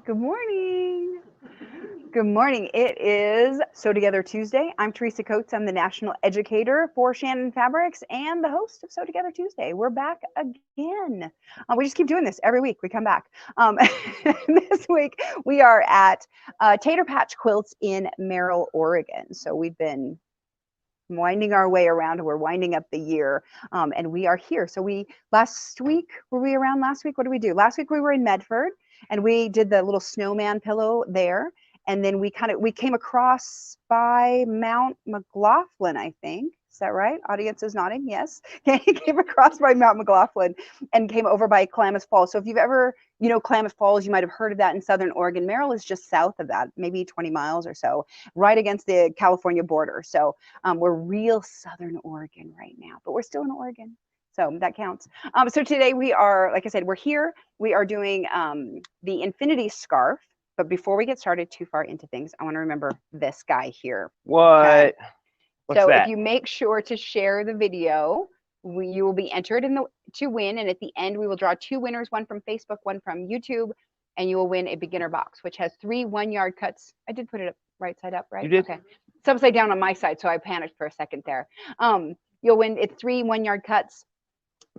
Good morning. Good morning. It is Sew Together Tuesday. I'm Teresa Coates. I'm the National Educator for Shannon Fabrics and the host of Sew Together Tuesday. We're back again. We just keep doing this every week. We come back. This week we are at Tater Patch Quilts in Merrill, Oregon. So we've been winding our way around. We're winding up the year, and we are here. So last week, were we around last week? What did we do? Last week we were in Medford, and we did the little snowman pillow there. And then we came across by Mount McLaughlin, I think. Is that right? Audience is nodding. Yes. Came across by Mount McLaughlin and came over by Klamath Falls. So if you've ever, Klamath Falls, you might have heard of that in Southern Oregon. Merrill is just south of that, maybe 20 miles or so, right against the California border. So we're real Southern Oregon right now, but we're still in Oregon. So that counts. So today we are, like I said, we're here. We are doing the infinity scarf. But before we get started too far into things, I want to remember this guy here. What? Okay? What's so that? If you make sure to share the video, you will be entered to win. And at the end, we will draw 2 winners, one from Facebook, one from YouTube. And you will win a beginner box, which has 3 1-yard cuts. I did put it up right side up, right? You did? Okay. It's upside down on my side, so I panicked for a second there. You'll win. It's 3 1-yard cuts.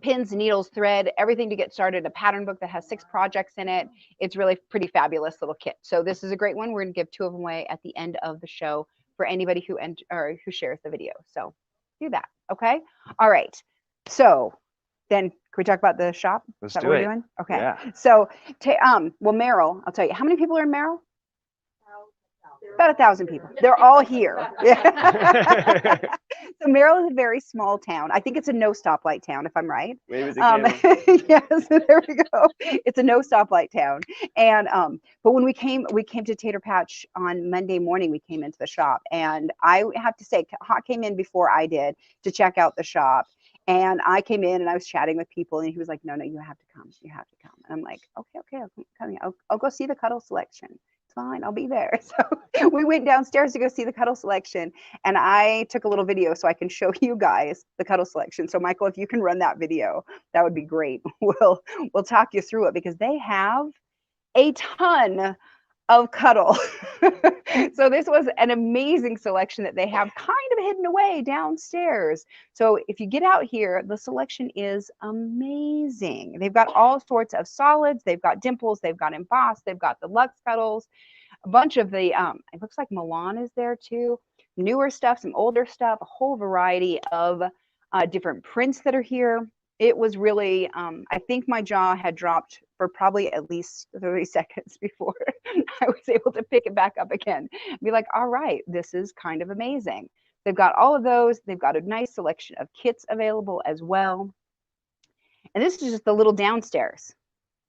Pins, needles, thread, everything to get started, a pattern book that has 6 projects in it. It's really pretty fabulous little kit. So this is a great one. We're going to give 2 of them away at the end of the show for anybody who shares the video. So do that. Okay. All right. So then can we talk about the shop? Let's is that do what it. We're doing? Okay. Yeah. So well, Merrill, I'll tell you, how many people are in Merrill? About 1,000 people. They're all here. So Merrill is a very small town. I think it's a no stoplight town, if I'm right. Wave at the camera. Yes, there we go. It's a no stoplight town. And but when we came to Tater Patch on Monday morning. We came into the shop, and I have to say, Hawk came in before I did to check out the shop. And I came in and I was chatting with people, and he was like, "No, you have to come. You have to come." And I'm like, "Okay, I'll come. I'll go see the Cuddle selection. Fine, I'll be there." So we went downstairs to go see the Cuddle selection, and I took a little video so I can show you guys the Cuddle selection. So Michael, if you can run that video, that would be great. We'll talk you through it because they have a ton of Cuddle. So this was an amazing selection that they have kind of hidden away downstairs. So if you get out here, the selection is amazing. They've got all sorts of solids. They've got dimples. They've got embossed. They've got the Luxe Cuddles. A bunch of the, it looks like Milan is there too. Newer stuff, some older stuff, a whole variety of different prints that are here. It was really, I think my jaw had dropped for probably at least 30 seconds before I was able to pick it back up again. Be like, all right, this is kind of amazing. They've got all of those. They've got a nice selection of kits available as well. And this is just the little downstairs.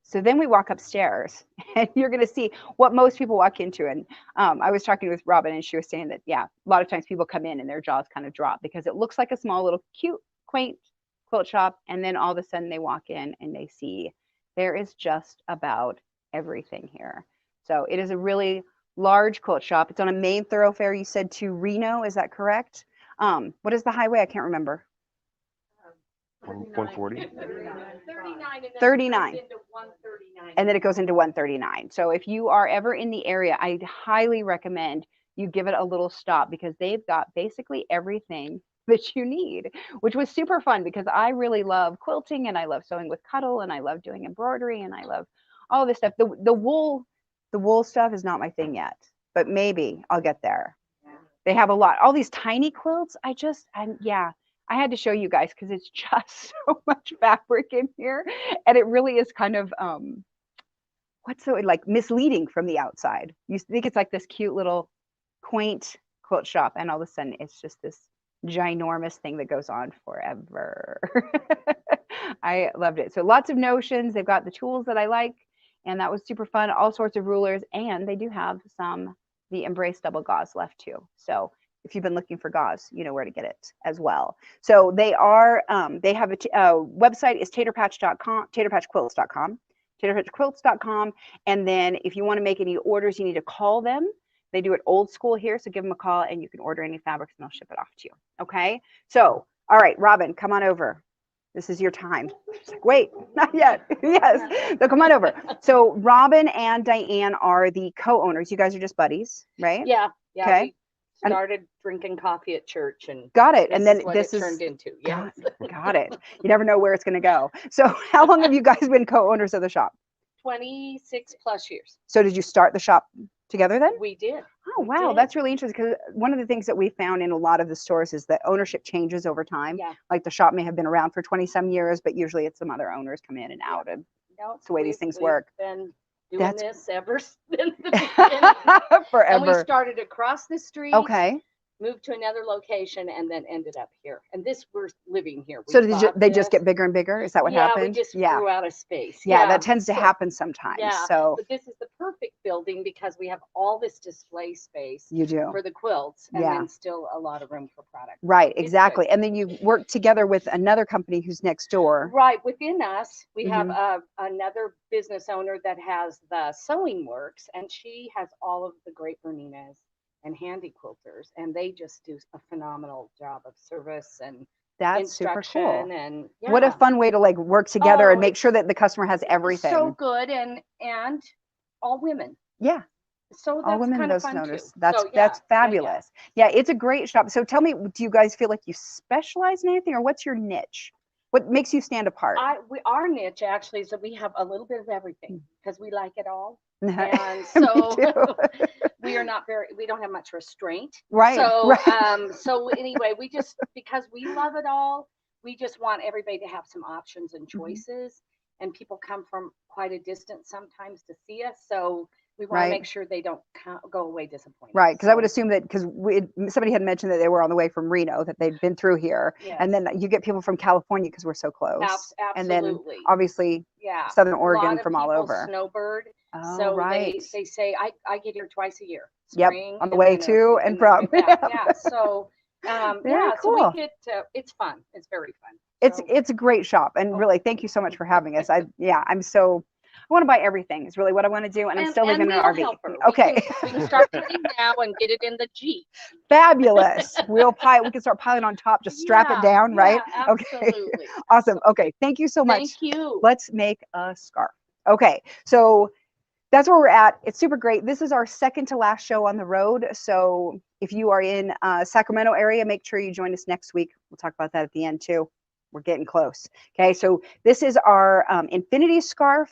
So then we walk upstairs, and you're going to see what most people walk into. And I was talking with Robin, and she was saying that, yeah, a lot of times people come in and their jaws kind of drop because it looks like a small little cute, quaint quilt shop. And then all of a sudden they walk in and they see there is just about everything here. So it is a really large quilt shop. It's on a main thoroughfare. You said to Reno, is that correct? What is the highway? I can't remember. 140. 39. And then it goes into 139. So if you are ever in the area, I highly recommend you give it a little stop because they've got basically everything that you need, which was super fun because I really love quilting and I love sewing with Cuddle and I love doing embroidery and I love all this stuff. The wool stuff is not my thing yet, but maybe I'll get there. They have a lot, all these tiny quilts. I had to show you guys because it's just so much fabric in here. And it really is kind of, what's so like misleading from the outside. You think it's like this cute little quaint quilt shop. And all of a sudden it's just this ginormous thing that goes on forever. I loved it. So lots of notions. They've got the tools that I like. And that was super fun. All sorts of rulers. And they do have the Embrace double gauze left too. So if you've been looking for gauze, you know where to get it as well. So they have a website is taterpatch.com, taterpatchquilts.com, taterpatchquilts.com. And then if you want to make any orders, you need to call them. They do it old school here. So give them a call and you can order any fabrics and they'll ship it off to you. Okay. So, all right, Robin, come on over. This is your time. She's like, wait, not yet. Yes. So come on over. So Robin and Diane are the co-owners. You guys are just buddies, right? Yeah. Okay. We started drinking coffee at church, and got it. this And then is what this it is turned into. Yeah. got it. You never know where it's going to go. So how long have you guys been co-owners of the shop? 26 plus years. So did you start the shop together then? We did. Oh, wow. That's really interesting, because one of the things that we found in a lot of the stores is that ownership changes over time. Yeah. Like the shop may have been around for 20 some years, but usually it's some other owners come in and out, and that's the way these things work. Been doing this ever since the beginning. Forever. And we started across the street. Okay. Moved to another location, and then ended up here. And we're living here. So they just get bigger and bigger? Is that what happened? Yeah, we just grew out of space. Yeah, that tends to happen sometimes. Yeah, so but this is the perfect building because we have all this display space. You do. For the quilts, and then still a lot of room for product. Right, exactly. And then you work together with another company who's next door. Right, within us, we have another business owner that has the sewing works, and she has all of the great BERNINAs and handy quilters, and they just do a phenomenal job of service and that's super cool. And what a fun way to like work together and make sure that the customer has everything. So good, and all women. Yeah. So that's all women kind of those fun notice. Too. That's fabulous. Yeah, it's a great shop. So tell me, do you guys feel like you specialize in anything, or what's your niche? What makes you stand apart? Our niche actually is that we have a little bit of everything because we like it all. And so we don't have much restraint. Right. So, right. So anyway, because we love it all, we just want everybody to have some options and choices. And people come from quite a distance sometimes to see us. So we want to make sure they don't go away disappointed. Right, because I would assume that because somebody had mentioned that they were on the way from Reno, that they'd been through here, and then you get people from California because we're so close, absolutely, and then obviously Southern Oregon from all over. Snowbird, so they say I get here twice a year. Spring, on the way to and from. Yeah, so cool. So we get it's fun. It's very fun. It's a great shop, and really thank you so much for having us. I want to buy everything is really what I want to do, and I'm still living in an RV. Okay. We can start putting now and get it in the Jeep. Fabulous. We can start piling on top, just strap it down, right? Absolutely. Okay. Awesome. Okay. Thank you so much. Thank you. Let's make a scarf. Okay. So that's where we're at. It's super great. This is our second to last show on the road. So if you are in Sacramento area, make sure you join us next week. We'll talk about that at the end too. We're getting close. Okay. So this is our infinity scarf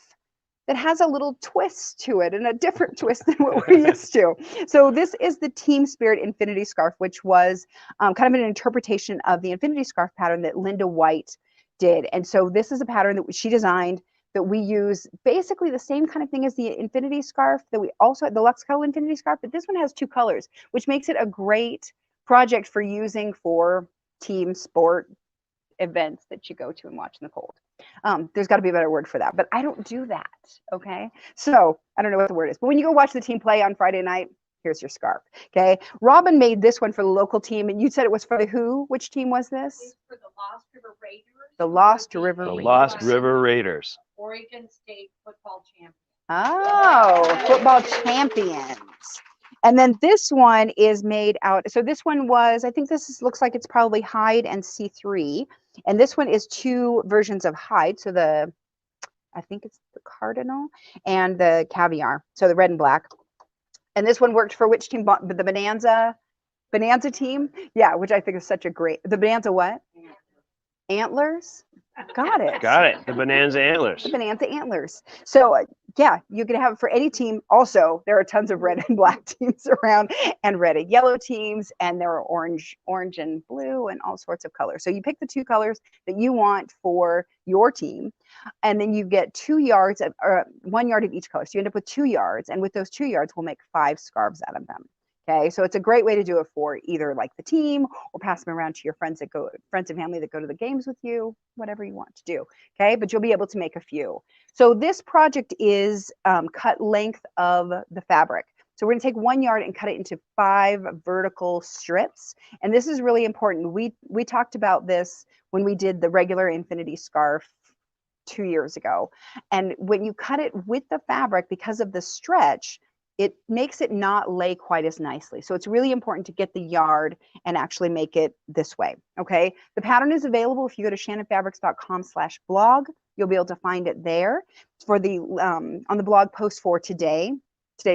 that has a little twist to it, and a different twist than what we're used to. So this is the Team Spirit Infinity Scarf, which was kind of an interpretation of the Infinity Scarf pattern that Linda White did. And so this is a pattern that she designed that we use basically the same kind of thing as the Infinity Scarf that we also had, the Luxe Cuddle Infinity Scarf, but this one has two colors, which makes it a great project for using for team sport events that you go to and watch in the cold. There's got to be a better word for that, but I don't do that. Okay. So I don't know what the word is, but when you go watch the team play on Friday night, here's your scarf. Okay. Robin made this one for the local team, and you said it was for the who? Which team was this? It's for the Lost River Raiders. The Lost River Raiders. The Lost River Raiders. Oregon State football champions. Oh, football champions. And then this one is made out. So this one was, I think looks like it's probably hide and C3. And this one is two versions of hide. So I think it's the cardinal and the caviar. So the red and black. And this one worked for which team? The Bonanza team? Yeah, which I think is such a great, the Bonanza what? Antlers? Got it. Got it. The Bonanza Antlers. The Bonanza Antlers. So yeah, you can have it for any team. Also, there are tons of red and black teams around, and red and yellow teams, and there are orange and blue, and all sorts of colors. So you pick the two colors that you want for your team, and then you get 2 yards of, or 1 yard of each color. So you end up with 2 yards, and with those 2 yards, we'll make 5 scarves out of them. Okay, so it's a great way to do it for either like the team, or pass them around to your friends and family that go to the games with you, whatever you want to do. Okay, but you'll be able to make a few. So this project is cut length of the fabric. So we're going to take 1 yard and cut it into 5 vertical strips. And this is really important. We talked about this when we did the regular infinity scarf 2 years ago. And when you cut it with the fabric, because of the stretch, it makes it not lay quite as nicely. So it's really important to get the yard and actually make it this way, okay? The pattern is available if you go to shannonfabrics.com/blog. You'll be able to find it there for the on the blog post for today's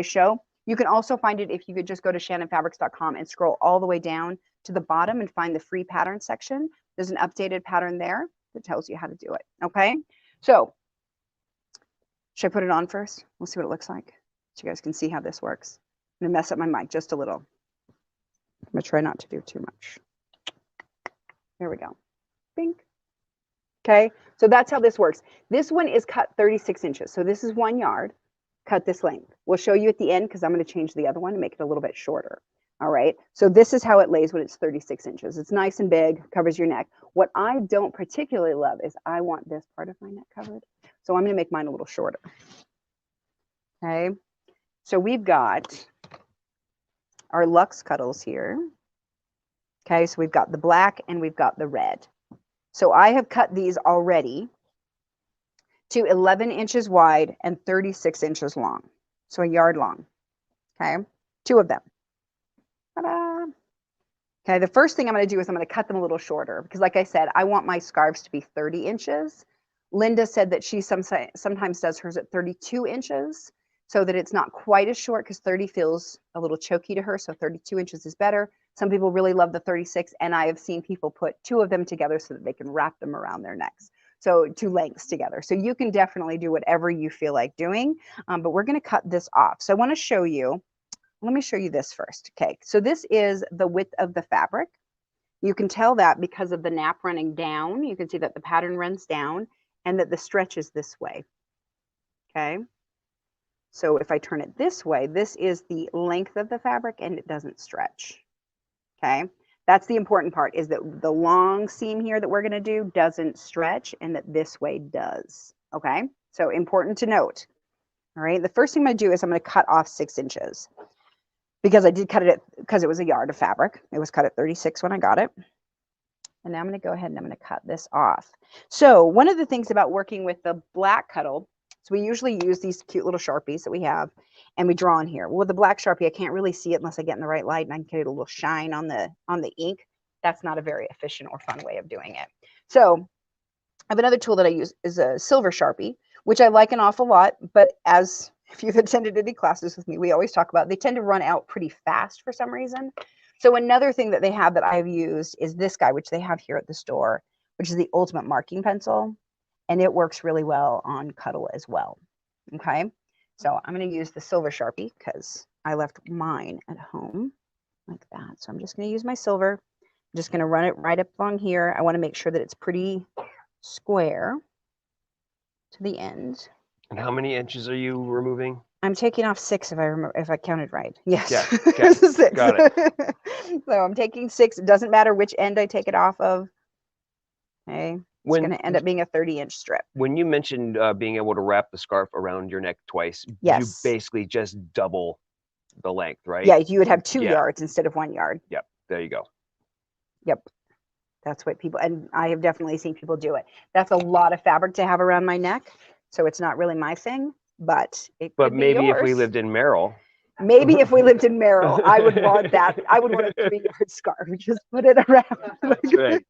show. You can also find it if you could just go to shannonfabrics.com and scroll all the way down to the bottom and find the free pattern section. There's an updated pattern there that tells you how to do it, okay? So should I put it on first? We'll see what it looks like so you guys can see how this works. I'm gonna mess up my mic just a little. I'm gonna try not to do too much. There we go. Bink. Okay, so that's how this works. This one is cut 36 inches. So this is 1 yard. Cut this length. We'll show you at the end because I'm going to change the other one and make it a little bit shorter. All right, so this is how it lays when it's 36 inches. It's nice and big, covers your neck. What I don't particularly love is I want this part of my neck covered. So I'm going to make mine a little shorter. Okay, so we've got our Luxe Cuddles here. Okay, so we've got the black and we've got the red. So I have cut these already to 11 inches wide and 36 inches long. So a yard long, okay? 2 of them. Ta-da! Okay, the first thing I'm gonna do is I'm gonna cut them a little shorter because like I said, I want my scarves to be 30 inches. Linda said that she sometimes does hers at 32 inches so that it's not quite as short because 30 feels a little choky to her, so 32 inches is better. Some people really love the 36, and I have seen people put 2 of them together so that they can wrap them around their necks. So 2 lengths together. So you can definitely do whatever you feel like doing, but we're gonna cut this off. So I wanna show you, let me show you this first. Okay, so this is the width of the fabric. You can tell that because of the nap running down. You can see that the pattern runs down and that the stretch is this way, okay? So if I turn it this way, this is the length of the fabric and it doesn't stretch, okay? That's the important part, is that the long seam here that we're gonna do doesn't stretch and that this way does, okay? So important to note, all right? The first thing I'm gonna do is I'm gonna cut off 6 inches because I did cut it because it was a yard of fabric. It was cut at 36 when I got it. And now I'm gonna go ahead and I'm gonna cut this off. So one of the things about working with the black Cuddle, so we usually use these cute little Sharpies that we have and we draw on here. Well, with the black Sharpie, I can't really see it unless I get in the right light and I can get a little shine on the ink. That's not a very efficient or fun way of doing it. So I have another tool that I use is a silver Sharpie, which I like an awful lot, but as if you've attended any classes with me, we always talk about, they tend to run out pretty fast for some reason. So another thing that they have that I've used is this guy, which they have here at the store, which is the Ultimate Marking Pencil. And it works really well on Cuddle as well, okay? So I'm gonna use the silver Sharpie because I left mine at home like that. So I'm just gonna use my silver. I'm just gonna run it right up along here. I wanna make sure that it's pretty square to the end. And how many inches are you removing? I'm taking off 6 if I remember, if I counted right. Yes. Yeah, okay. 6. Got it. So I'm taking 6. It doesn't matter which end I take it off of. Okay. It's going to end up being a 30-inch strip. When you mentioned being able to wrap the scarf around your neck twice, yes, you basically just double the length, right? Yeah, you would have 2 yards instead of 1 yard. Yep. There you go. Yep. That's what people, and I have definitely seen people do it. That's a lot of fabric to have around my neck. So it's not really my thing, but it could be maybe yours. If we lived in Merrill. Maybe if we lived in Merrill, I would want that. I would want a 3-yard scarf. Just put it around. That's right.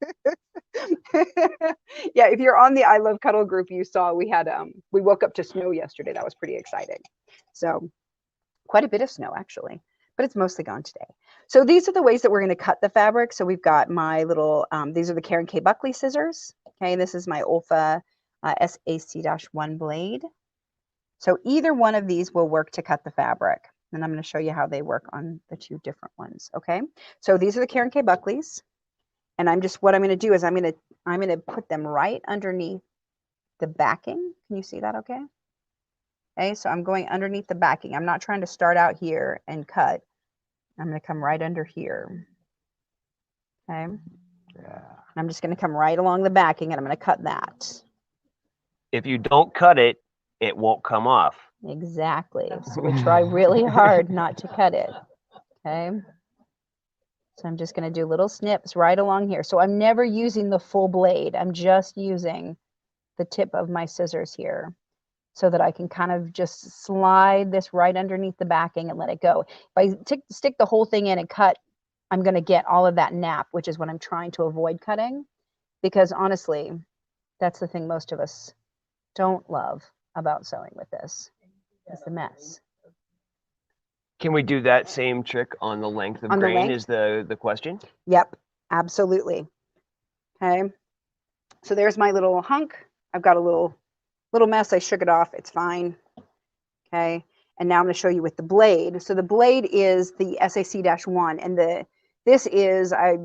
Yeah, if you're on the I Love Cuddle group, you saw we had we woke up to snow yesterday. That was pretty exciting. So quite a bit of snow actually, but it's mostly gone today. So these are the ways that we're going to cut the fabric. So we've got my little these are the Karen K Buckley scissors. Okay, this is my Olfa SAC-1 blade. So either one of these will work to cut the fabric. And I'm going to show you how they work on the 2 different ones. Okay, so these are the Karen K Buckleys. And what I'm going to do is I'm going to put them right underneath the backing. Can you see that okay? Okay, so I'm going underneath the backing. I'm not trying to start out here and cut. I'm going to come right under here. Okay. Yeah. I'm just going to come right along the backing and I'm going to cut that. If you don't cut it, it won't come off. Exactly. So we try really hard not to cut it. Okay. So I'm just going to do little snips right along here. So I'm never using the full blade. I'm just using the tip of my scissors here. so that I can kind of just slide this right underneath the backing and let it go. If I stick the whole thing in and cut, I'm going to get all of that nap, which is what I'm trying to avoid cutting, because honestly, that's the thing most of us don't love about sewing with this. It's the mess. Can we do that same trick on the length of On the grain length? is the question? Yep, absolutely. Okay. So there's my little hunk. I've got a little mess. I shook it off. It's fine. Okay. And now I'm going to show you with the blade. So the blade is the SAC-1, and this is, I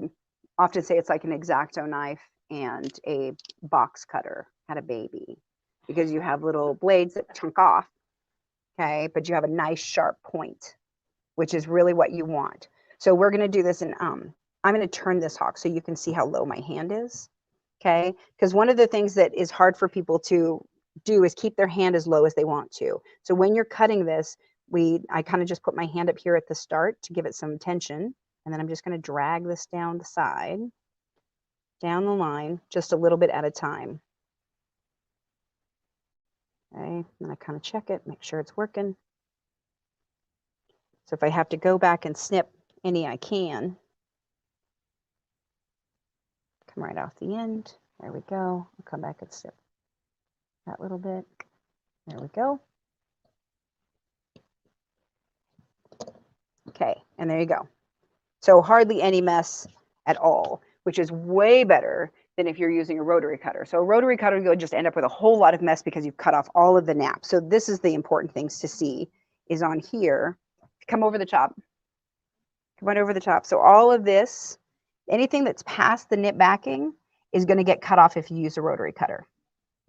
often say it's like an X-Acto knife and a box cutter had a baby, because you have little blades that chunk off. Okay. But you have a nice sharp point, which is really what you want. So we're going to do this, and I'm going to turn this hawk so you can see how low my hand is. Okay. Because one of the things that is hard for people to do is keep their hand as low as they want to. So when you're cutting this, I kind of just put my hand up here at the start to give it some tension. And then I'm just going to drag this down the side, down the line, just a little bit at a time. Okay. And I kind of check it, make sure it's working. So if I have to go back and snip any, I can. Come right off the end. There we go. I'll come back and snip that little bit. There we go. Okay, and there you go. So hardly any mess at all, which is way better than if you're using a rotary cutter. So a rotary cutter, you'll just end up with a whole lot of mess because you've cut off all of the nap. So this is the important things to see is on here. Come over the top. Come on over the top. So all of this, anything that's past the knit backing is going to get cut off if you use a rotary cutter.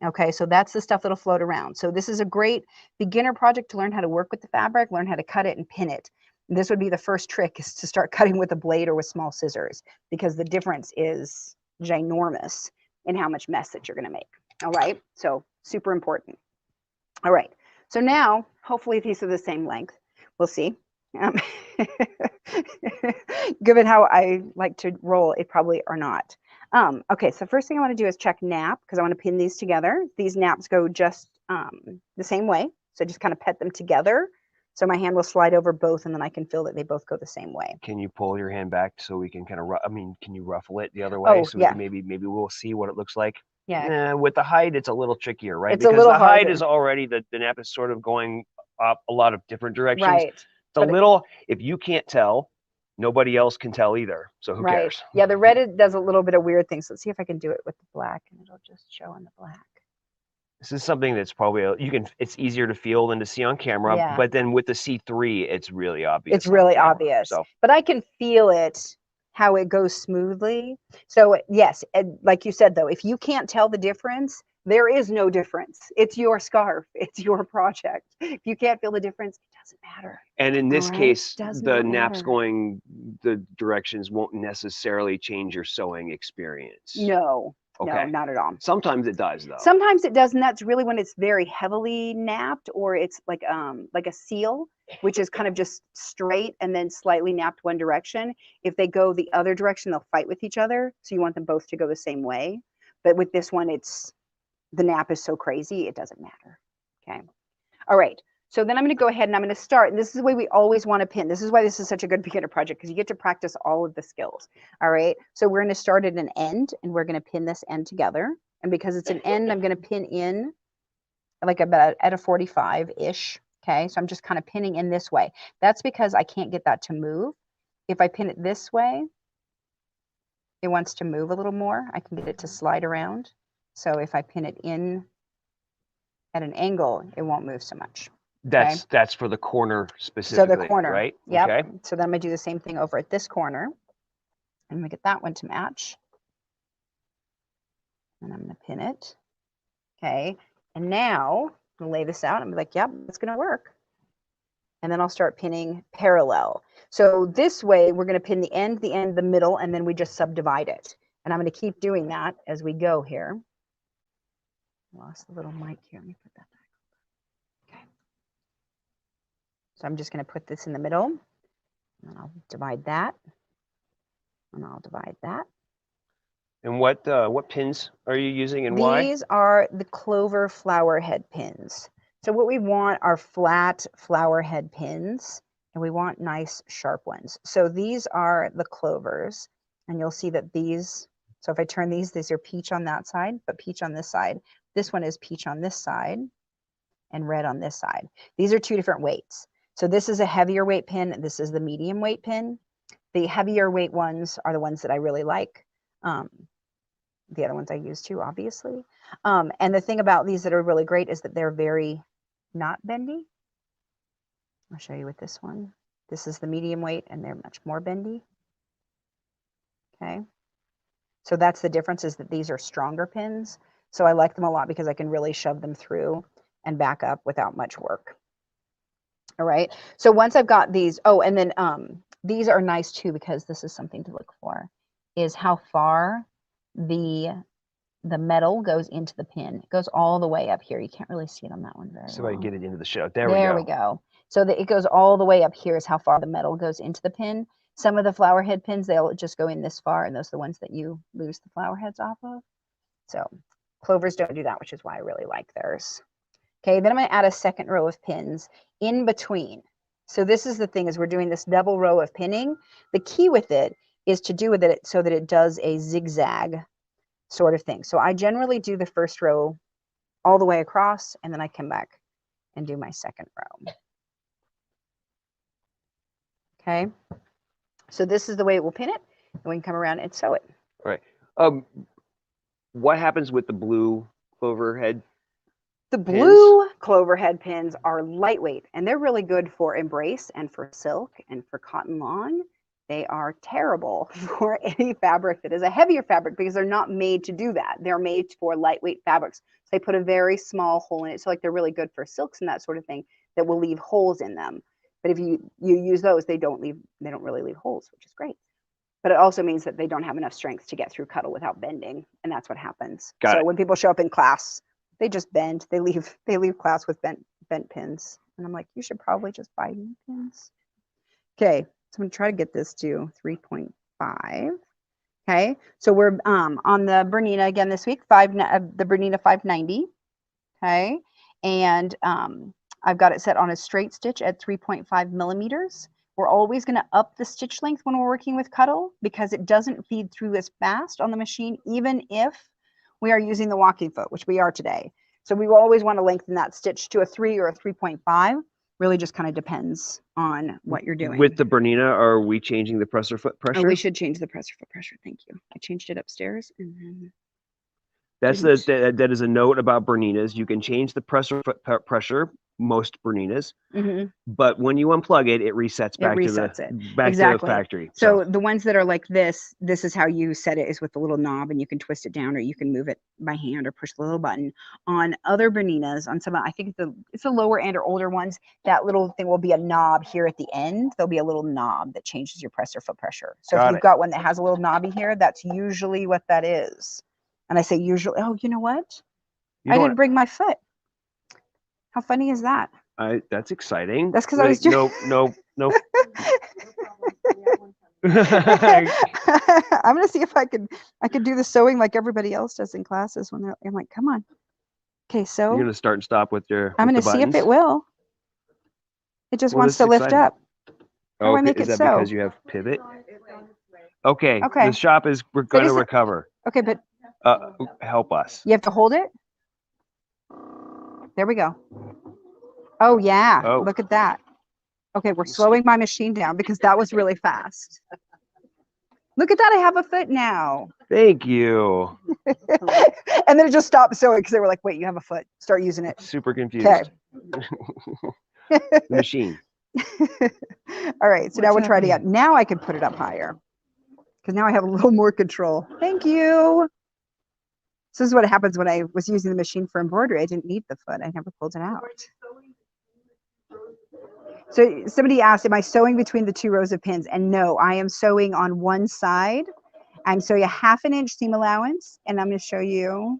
Okay, so that's the stuff that'll float around. So this is a great beginner project to learn how to work with the fabric, learn how to cut it and pin it. And this would be the first trick, is to start cutting with a blade or with small scissors, because the difference is ginormous in how much mess that you're going to make. All right, so super important. All right, so now hopefully these are the same length. We'll see. Given how I like to roll, it probably are not. Okay, so first thing I want to do is check nap, because I want to pin these together. These naps go just the same way. So just kind of pet them together. So my hand will slide over both, and then I can feel that they both go the same way. Can you pull your hand back so we can kind of, can you ruffle it the other way? Oh, so yeah. maybe we'll see what it looks like. Yeah. With the hide, it's a little trickier, right? It's because a little the hide harder. is already, the nap is sort of going up a lot of different directions. Right. It's a little, if you can't tell, nobody else can tell either. So who cares? Yeah, the red does a little bit of weird things. Let's see if I can do it with the black, and it'll just show in the black. This is something that's probably, it's easier to feel than to see on camera. Yeah. But then with the C3, it's really obvious. It's really camera, obvious. So. But I can feel it, how it goes smoothly. So yes, like you said, though, if you can't tell the difference, there is no difference. It's your scarf. It's your project. If you can't feel the difference, it doesn't matter. And in this case, the naps matter. going the directions won't necessarily change your sewing experience. No. Okay. No, not at all. Sometimes it does, though. Sometimes it does, and that's really when it's very heavily napped, or it's like a seal, which is kind of just straight and then slightly napped one direction. If they go the other direction, they'll fight with each other. So you want them both to go the same way. But with this one, the nap is so crazy, it doesn't matter. Okay. All right. So then I'm going to go ahead and I'm going to start. And this is the way we always want to pin. This is why this is such a good beginner project, because you get to practice all of the skills. All right. So we're going to start at an end, and we're going to pin this end together. And because it's an end, I'm going to pin in like about at a 45-ish. Okay. So I'm just kind of pinning in this way. That's because I can't get that to move. If I pin it this way, it wants to move a little more. I can get it to slide around. So if I pin it in at an angle, it won't move so much. That's for the corner specifically. So the corner, right? Yep. Okay. So then I'm gonna do the same thing over at this corner. I'm gonna get that one to match. And I'm gonna pin it. Okay. And now I'm gonna lay this out. I'm like, yep, it's gonna work. And then I'll start pinning parallel. So this way we're gonna pin the end, the middle, and then we just subdivide it. And I'm gonna keep doing that as we go here. Lost the little mic here. Let me put that back. Okay. So I'm just going to put this in the middle, and I'll divide that, and I'll divide that. And what pins are you using, and why? These are the clover flower head pins. So what we want are flat flower head pins, and we want nice sharp ones. So these are the clovers, and you'll see that these, so if I turn these are peach on that side, but peach on this side. This one is peach on this side and red on this side. These are 2 different weights. So this is a heavier weight pin. This is the medium weight pin. The heavier weight ones are the ones that I really like. The other ones I use too, obviously. And the thing about these that are really great is that they're very not bendy. I'll show you with this one. This is the medium weight and they're much more bendy. Okay. So that's the difference, is that these are stronger pins. So I like them a lot because I can really shove them through and back up without much work. All right. So once I've got these, oh, and then these are nice too, because this is something to look for, is how far the metal goes into the pin. It goes all the way up here. You can't really see it on that one very well. So I get it into the show. There we go. So that it goes all the way up here is how far the metal goes into the pin. Some of the flower head pins, they'll just go in this far, and those are the ones that you lose the flower heads off of. So clovers don't do that, which is why I really like theirs. Okay, then I'm going to add a second row of pins in between. So this is the thing, is we're doing this double row of pinning. The key with it is to do with it so that it does a zigzag sort of thing. So I generally do the first row all the way across, and then I come back and do my second row. Okay, so this is the way it will pin it, and we can come around and sew it. All right. What happens with the blue clover head? The blue clover head pins are lightweight, and they're really good for embrace and for silk and for cotton lawn. They are terrible for any fabric that is a heavier fabric, because they're not made to do that. They're made for lightweight fabrics. So they put a very small hole in it. So like they're really good for silks and that sort of thing that will leave holes in them. But if you use those, they don't really leave holes, which is great. But it also means that they don't have enough strength to get through Cuddle without bending, and that's what happens. So when people show up in class, they just bend. They leave class with bent pins, and I'm like, you should probably just buy new pins. Okay, so I'm gonna try to get this to 3.5. Okay, so we're on the Bernina again this week, the Bernina 590. Okay, and I've got it set on a straight stitch at 3.5 millimeters. We're always going to up the stitch length when we're working with Cuddle, because it doesn't feed through as fast on the machine, even if we are using the walking foot, which we are today. So we will always want to lengthen that stitch to a 3 or a 3.5. Really just kind of depends on what you're doing. With the Bernina, are we changing the presser foot pressure? Oh, we should change the presser foot pressure. Thank you. I changed it upstairs. And then that is a note about Berninas. You can change the presser foot pressure, most Berninas, but when you unplug it, it resets back to the factory. So the ones that are like this is how you set it, is with the little knob, and you can twist it down, or you can move it by hand or push the little button. On other Berninas, on some, I think it's the lower end or older ones, that little thing will be a knob here at the end. There'll be a little knob that changes your presser foot pressure. So if you've got one that has a little knobby here, that's usually what that is. And I say usually, oh, you know what? I didn't bring my foot. How funny is that? That's exciting. That's because I was doing... No. I'm gonna see if I could do the sewing like everybody else does in classes when I'm like, come on. Okay, so you're gonna start and stop with your. I'm gonna see if it will. It just wants to lift up. How do I make it that sew? Because you have pivot? Okay. The shop is going to recover. Okay, but help us. You have to hold it. There we go. Oh yeah, look at that. Okay, we're slowing my machine down because that was really fast. Look at that, I have a foot now. Thank you. And then it just stopped sewing because they were like, wait, you have a foot. Start using it. Super confused. Okay. Machine. All right, so now we'll try it again. Now I can put it up higher because now I have a little more control. Thank you. So this is what happens when I was using the machine for embroidery. I didn't need the foot. I never pulled it out. So somebody asked, am I sewing between the 2 rows of pins? And no, I am sewing on one side. I'm sewing a 1/2 inch seam allowance. And I'm going to show you.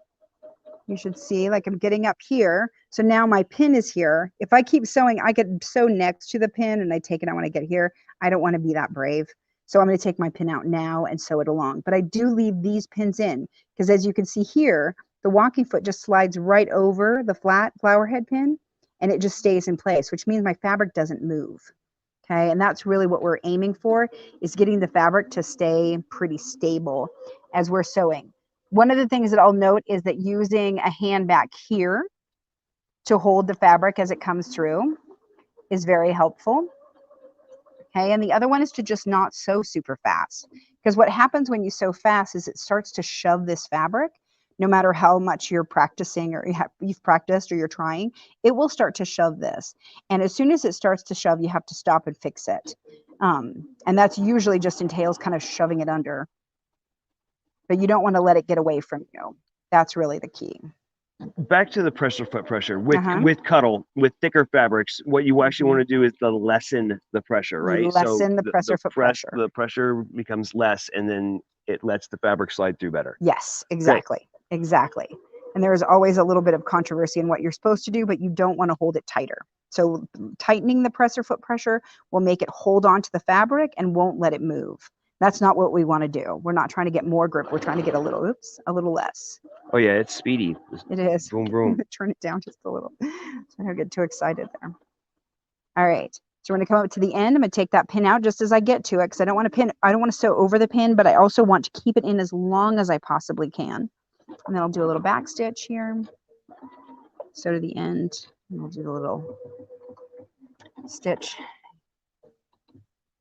You should see, like I'm getting up here. So now my pin is here. If I keep sewing, I could sew next to the pin and I take it out when I get here. I don't want to be that brave. So I'm going to take my pin out now and sew it along. But I do leave these pins in because as you can see here, the walking foot just slides right over the flat flower head pin. and it just stays in place, which means my fabric doesn't move. Okay, and that's really what we're aiming for, is getting the fabric to stay pretty stable as we're sewing. One of the things that I'll note is that using a hand back here to hold the fabric as it comes through is very helpful. Okay, and the other one is to just not sew super fast, because what happens when you sew fast is it starts to shove this fabric. No matter how much you're practicing or you've practiced or you're trying, it will start to shove this. And as soon as it starts to shove, you have to stop and fix it. And that's usually just entails kind of shoving it under. But you don't want to let it get away from you. That's really the key. Back to the foot pressure with Cuddle, with thicker fabrics, what you actually want to do is to lessen the pressure, right? Lessen the foot pressure. The pressure becomes less, and then it lets the fabric slide through better. Yes, exactly. Great. Exactly. And there is always a little bit of controversy in what you're supposed to do, but you don't want to hold it tighter. So tightening the foot pressure will make it hold on to the fabric and won't let it move. That's not what we want to do. We're not trying to get more grip. We're trying to get a little less. Oh yeah, it's speedy. It is. Boom, boom. Turn it down just a little. So I don't get too excited there. All right. So we're going to come up to the end. I'm going to take that pin out just as I get to it, because I don't want to sew over the pin, but I also want to keep it in as long as I possibly can. And then I'll do a little back stitch here. Sew to the end. And I'll do the little stitch.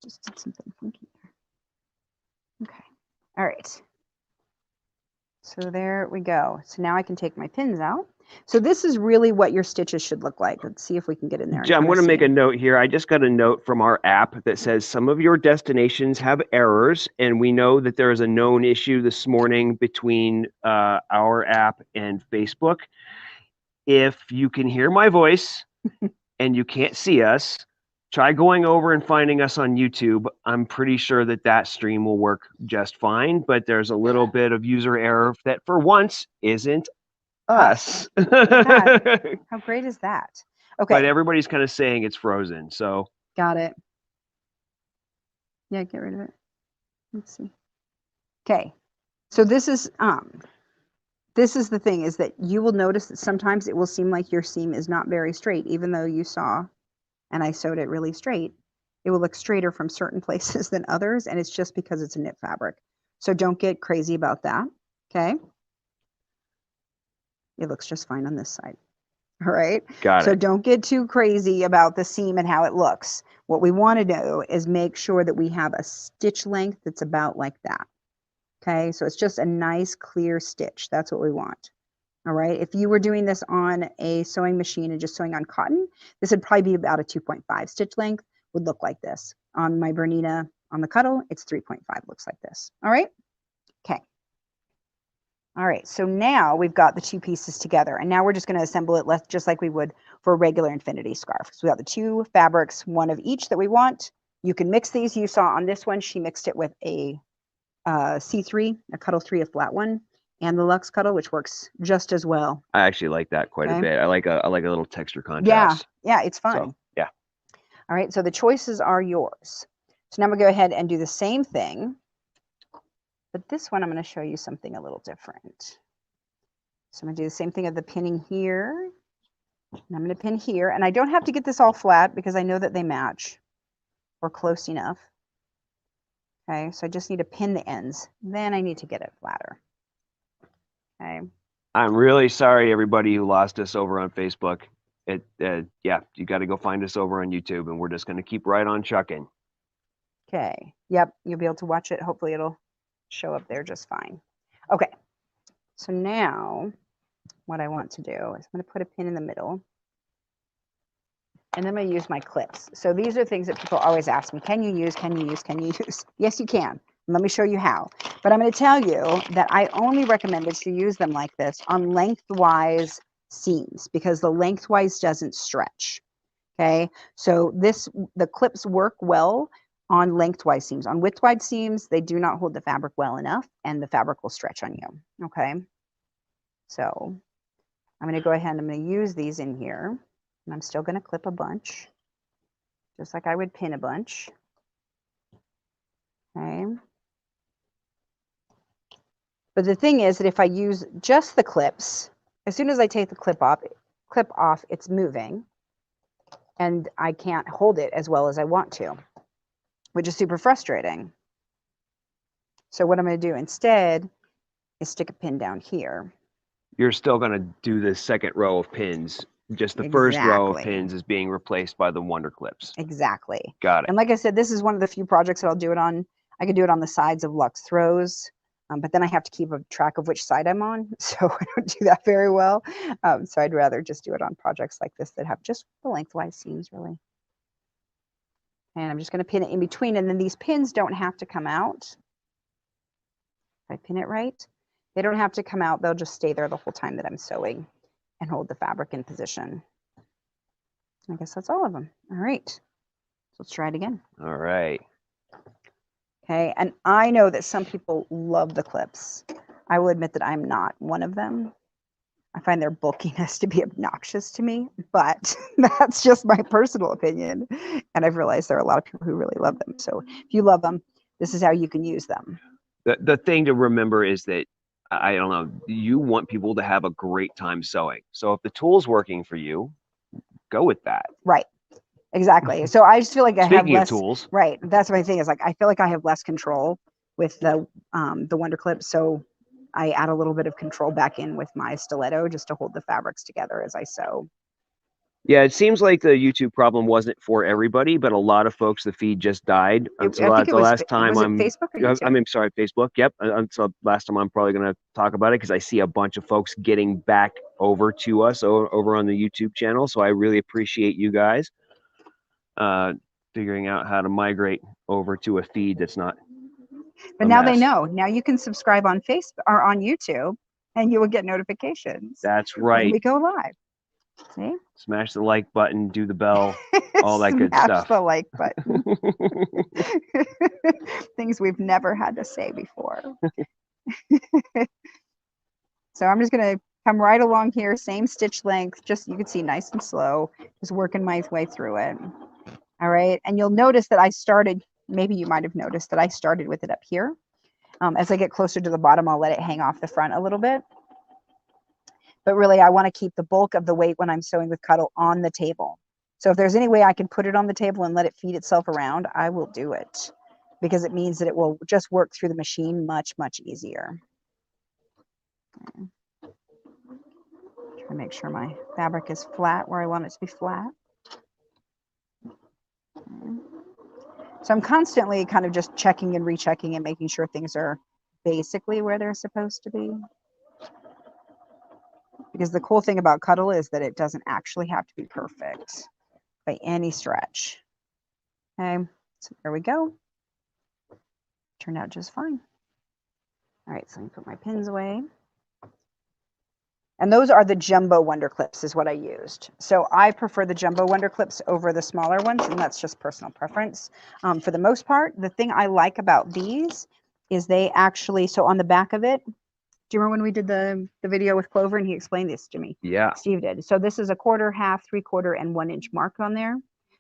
Just did something funky there. Okay. All right. So there we go. So now I can take my pins out. So this is really what your stitches should look like. Let's see if we can get in there. I'm going to make a note here. I just got a note from our app that says some of your destinations have errors, and we know that there is a known issue this morning between our app and Facebook. If you can hear my voice and you can't see us, try going over and finding us on YouTube. I'm pretty sure that stream will work just fine, but there's a little bit of user error that for once isn't us. How great is that? Okay. But everybody's kind of saying it's frozen, so. Got it. Yeah, get rid of it. Let's see. Okay. So this is the thing, is that you will notice that sometimes it will seem like your seam is not very straight, even though you saw and I sewed it really straight. It will look straighter from certain places than others, and it's just because it's a knit fabric. So don't get crazy about that. Okay. It looks just fine on this side. All right. Got it. So don't get too crazy about the seam and how it looks. What we want to do is make sure that we have a stitch length that's about like that. Okay. So it's just a nice clear stitch. That's what we want. All right. If you were doing this on a sewing machine and just sewing on cotton, this would probably be about a 2.5 stitch length, would look like this. On my BERNINA, on the Cuddle, it's 3.5, looks like this. All right. Okay. All right, so now we've got the two pieces together, and now we're just going to assemble it just like we would for a regular infinity scarf. So we got the two fabrics, one of each that we want. You can mix these. You saw on this one, she mixed it with a C3, a Cuddle 3, a flat one, and the Luxe Cuddle, which works just as well. I actually like that quite a bit. I like a little texture contrast. Yeah, it's fun. So, yeah. All right, so the choices are yours. So now I'm going to go ahead and do the same thing. But this one, I'm going to show you something a little different. So I'm going to do the same thing of the pinning here. And I'm going to pin here. And I don't have to get this all flat because I know that they match or close enough. Okay, so I just need to pin the ends. Then I need to get it flatter. Okay. I'm really sorry, everybody who lost us over on Facebook. Yeah, you got to go find us over on YouTube, and we're just going to keep right on chucking. Okay. Yep, you'll be able to watch it. Hopefully it'll show up there just fine. Okay, so now what I want to do is I'm going to put a pin in the middle, and then I'm going to use my clips. So these are things that people always ask me, can you use? Yes, you can. Let me show you how. But I'm going to tell you that I only recommend that you use them like this on lengthwise seams, because the lengthwise doesn't stretch. Okay, so the clips work well on lengthwise seams. On widthwise seams, they do not hold the fabric well enough, and the fabric will stretch on you. Okay, so I'm going to go ahead and I'm going to use these in here, and I'm still going to clip a bunch, just like I would pin a bunch. Okay, but the thing is that if I use just the clips, as soon as I take the clip off, it's moving. and I can't hold it as well as I want to, which is super frustrating. So what I'm going to do instead is stick a pin down here. You're still going to do the second row of pins. Just the first row of pins is being replaced by the Wonder Clips. Exactly. Got it. And like I said, this is one of the few projects that I'll do it on. I could do it on the sides of Luxe throws, but then I have to keep a track of which side I'm on. So I don't do that very well. So I'd rather just do it on projects like this that have just the lengthwise seams, really. And I'm just going to pin it in between. And then these pins don't have to come out. If I pin it right, they don't have to come out. They'll just stay there the whole time that I'm sewing and hold the fabric in position. I guess that's all of them. All right. So let's try it again. All right. Okay. And I know that some people love the clips. I will admit that I'm not one of them. I find their bulkiness to be obnoxious to me, but that's just my personal opinion. And I've realized there are a lot of people who really love them. So if you love them, this is how you can use them. The thing to remember is that, I don't know, you want people to have a great time sewing. So if the tool's working for you, go with that. Right. Exactly. So I just feel like I have less tools. Right. That's my thing is like, I feel like I have less control with the Wonder Clip. So I add a little bit of control back in with my stiletto just to hold the fabrics together as I sew. Yeah, it seems like the YouTube problem wasn't for everybody, but a lot of folks, the feed just died. I think it was, last time was it Facebook or YouTube? I'm sorry, Facebook. Yep. So last time I'm probably going to talk about it because I see a bunch of folks getting back over to us over on the YouTube channel. So I really appreciate you guys figuring out how to migrate over to a feed that's not. But now they know. Now you can subscribe on Facebook or on YouTube, and you will get notifications. That's right. When we go live. See? Smash the like button, do the bell, all that good stuff. Smash the like button. Things we've never had to say before. So I'm just going to come right along here, same stitch length, just you can see nice and slow, just working my way through it. All right. And you'll notice that I started, maybe you might have noticed that I started with it up here. As I get closer to the bottom, I'll let it hang off the front a little bit. But really, I want to keep the bulk of the weight when I'm sewing with Cuddle on the table. So if there's any way I can put it on the table and let it feed itself around, I will do it. Because it means that it will just work through the machine much, much easier. Okay. Try to make sure my fabric is flat where I want it to be flat. Okay. So I'm constantly kind of just checking and rechecking and making sure things are basically where they're supposed to be. Because the cool thing about Cuddle is that it doesn't actually have to be perfect by any stretch. Okay, so there we go. Turned out just fine. All right, so let me put my pins away. And those are the jumbo Wonder Clips is what I used. So I prefer the jumbo Wonder Clips over the smaller ones, and that's just personal preference. For the most part, the thing I like about these is they actually, so on the back of it, do you remember when we did the video with Clover and he explained this to me? Yeah. Steve did. So this is a 1/4, 1/2, 3/4, and 1 inch mark on there.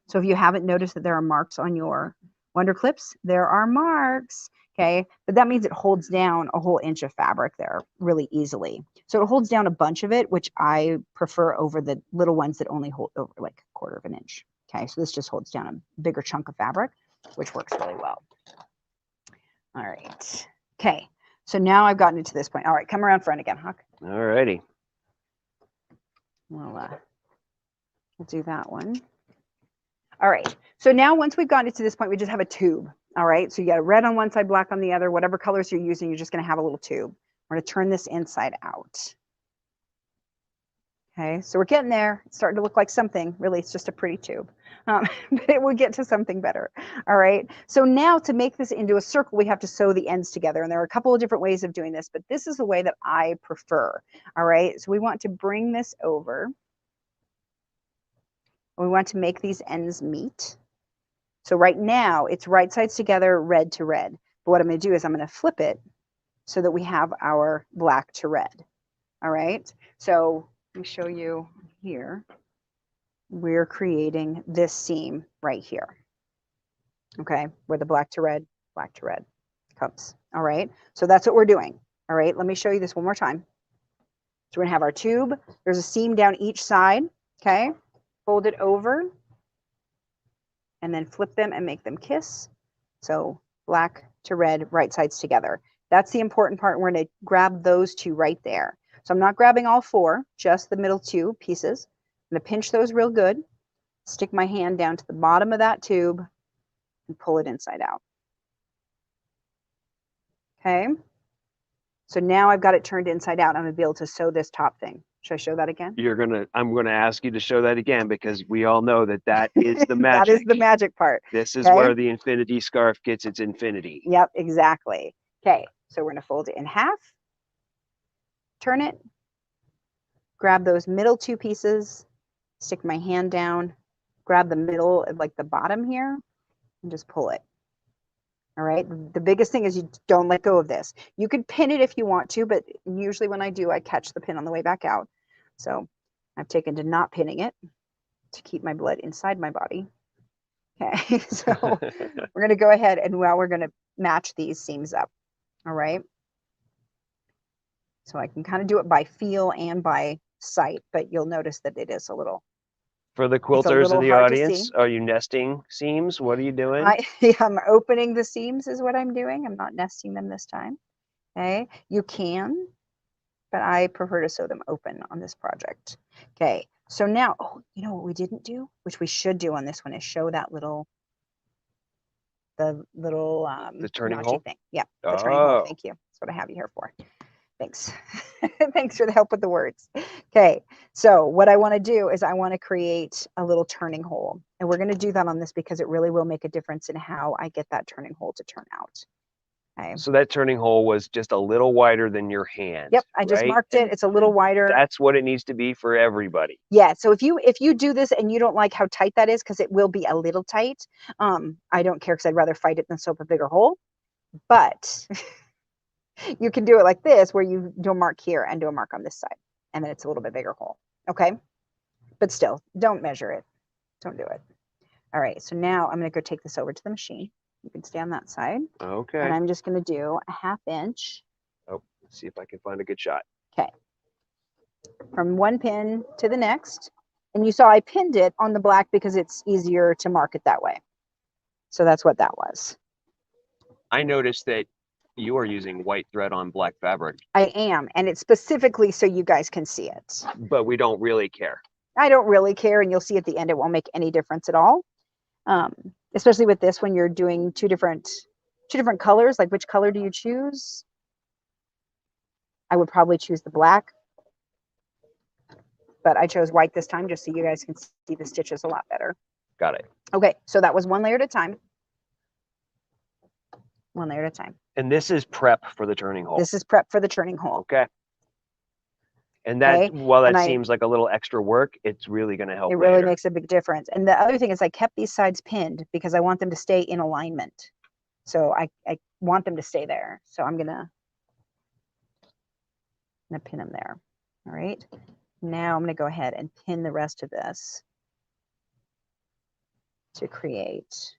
So if you haven't noticed that there are marks on your Wonder Clips, there are marks. Okay, but that means it holds down a whole inch of fabric there really easily. So it holds down a bunch of it, which I prefer over the little ones that only hold over like 1/4 of an inch. Okay, so this just holds down a bigger chunk of fabric, which works really well. All right. Okay, so now I've gotten it to this point. All right, come around front again, Huck. All righty. We'll do that one. All right, so now once we've gotten it to this point, we just have a tube. All right, so you got a red on one side, black on the other, whatever colors you're using, you're just going to have a little tube. We're going to turn this inside out. Okay, so we're getting there. It's starting to look like something. Really, it's just a pretty tube, but it will get to something better. All right, so now to make this into a circle, we have to sew the ends together. And there are a couple of different ways of doing this, but this is the way that I prefer. All right, so we want to bring this over. We want to make these ends meet. So right now, it's right sides together, red to red. But what I'm going to do is I'm going to flip it so that we have our black to red. All right, so let me show you here. We're creating this seam right here. Okay, where the black to red comes. All right, so that's what we're doing. All right, let me show you this one more time. So we're going to have our tube. There's a seam down each side. Okay, fold it over. and then flip them and make them kiss. So black to red, right sides together. That's the important part. We're going to grab those two right there. So I'm not grabbing all four, just the middle two pieces. I'm going to pinch those real good, stick my hand down to the bottom of that tube and pull it inside out. Okay. So now I've got it turned inside out. I'm going to be able to sew this top thing. Should I show that again? I'm going to ask you to show that again because we all know that is the magic. That is the magic part. This is okay? where the infinity scarf gets its infinity. Yep, exactly. Okay, so we're going to fold it in half, turn it, grab those middle two pieces, stick my hand down, grab the middle, like the bottom here, and just pull it. All right. The biggest thing is you don't let go of this. You could pin it if you want to, but usually when I do, I catch the pin on the way back out. So I've taken to not pinning it to keep my blood inside my body. Okay. So we're going to go ahead and now we're going to match these seams up. All right. So I can kind of do it by feel and by sight, but you'll notice that it is a little. For the quilters in the audience, are you nesting seams? What are you doing? I'm opening the seams is what I'm doing. I'm not nesting them this time. Okay, you can, but I prefer to sew them open on this project. Okay, so now, oh, you know what we didn't do, which we should do on this one, is show that the turning hole thing. Yeah, the turning hole. Thank you. That's what I have you here for. Thanks. Thanks for the help with the words. Okay, so what I want to do is I want to create a little turning hole. And we're going to do that on this because it really will make a difference in how I get that turning hole to turn out. Okay. So that turning hole was just a little wider than your hand. Yep, I just marked it. It's a little wider. That's what it needs to be for everybody. Yeah, so if you do this and you don't like how tight that is, because it will be a little tight, I don't care because I'd rather fight it than sew up a bigger hole. But you can do it like this, where you do a mark here and do a mark on this side, and then it's a little bit bigger hole. Okay, but still, don't measure it. Don't do it. All right, so now I'm going to go take this over to the machine. You can stay on that side. Okay. And I'm just going to do a 1/2 inch. Oh, let's see if I can find a good shot. Okay. From one pin to the next. And you saw I pinned it on the black because it's easier to mark it that way. So that's what that was. I noticed that you are using white thread on black fabric. I am, and it's specifically so you guys can see it. But we don't really care. I don't really care, and you'll see at the end it won't make any difference at all. Especially with this when you're doing two different colors. Like, which color do you choose? I would probably choose the black, but I chose white this time just so you guys can see the stitches a lot better. Got it. Okay, so that was one layer at a time. One layer at a time. And this is prep for the turning hole. This is prep for the turning hole. Okay. And that, Okay. while that seems like a little extra work, it's really going to help. It really later. makes a big difference. And the other thing is I kept these sides pinned because I want them to stay in alignment. So I want them to stay there. So I'm gonna pin them there. All right. Now I'm gonna go ahead and pin the rest of this to create